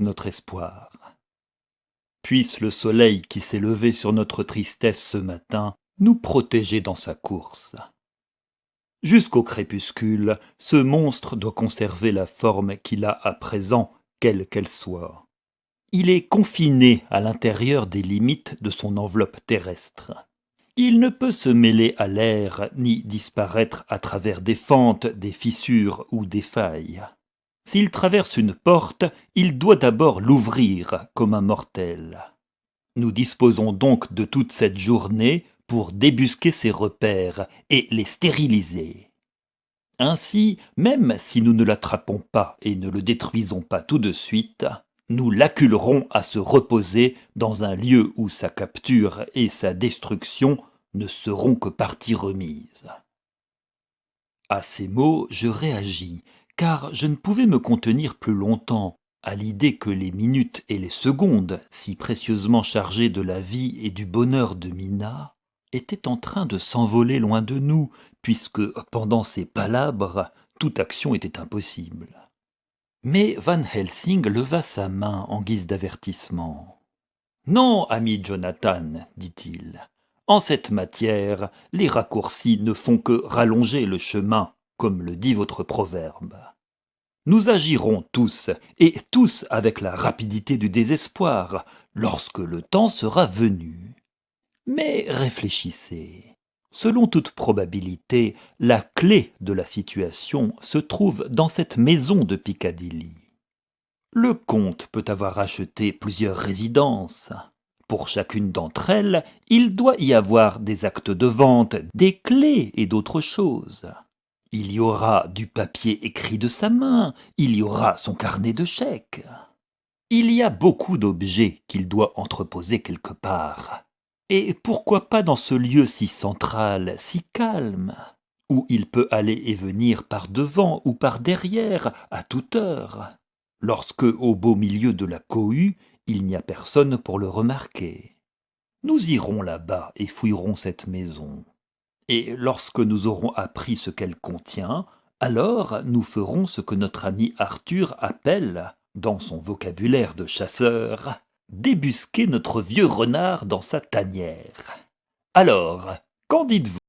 notre espoir. Puisse le soleil qui s'est levé sur notre tristesse ce matin nous protéger dans sa course. Jusqu'au crépuscule, ce monstre doit conserver la forme qu'il a à présent, quelle qu'elle soit. Il est confiné à l'intérieur des limites de son enveloppe terrestre. Il ne peut se mêler à l'air ni disparaître à travers des fentes, des fissures ou des failles. S'il traverse une porte, il doit d'abord l'ouvrir comme un mortel. Nous disposons donc de toute cette journée pour débusquer ses repères et les stériliser. Ainsi, même si nous ne l'attrapons pas et ne le détruisons pas tout de suite, nous l'acculerons à se reposer dans un lieu où sa capture et sa destruction ne seront que partie remise. À ces mots, je réagis, car je ne pouvais me contenir plus longtemps à l'idée que les minutes et les secondes, si précieusement chargées de la vie et du bonheur de Mina, étaient en train de s'envoler loin de nous, puisque, pendant ces palabres, toute action était impossible. Mais Van Helsing leva sa main en guise d'avertissement. « Non, ami Jonathan, dit-il, en cette matière, les raccourcis ne font que rallonger le chemin, comme le dit votre proverbe. Nous agirons tous, et tous avec la rapidité du désespoir, lorsque le temps sera venu. Mais réfléchissez. Selon toute probabilité, la clé de la situation se trouve dans cette maison de Piccadilly. Le comte peut avoir acheté plusieurs résidences. Pour chacune d'entre elles, il doit y avoir des actes de vente, des clés et d'autres choses. Il y aura du papier écrit de sa main, il y aura son carnet de chèques. Il y a beaucoup d'objets qu'il doit entreposer quelque part. Et pourquoi pas dans ce lieu si central, si calme, où il peut aller et venir par devant ou par derrière, à toute heure, lorsque, au beau milieu de la cohue, il n'y a personne pour le remarquer. Nous irons là-bas et fouillerons cette maison. Et lorsque nous aurons appris ce qu'elle contient, alors nous ferons ce que notre ami Arthur appelle, dans son vocabulaire de chasseur, débusquer notre vieux renard dans sa tanière. Alors, qu'en dites-vous ?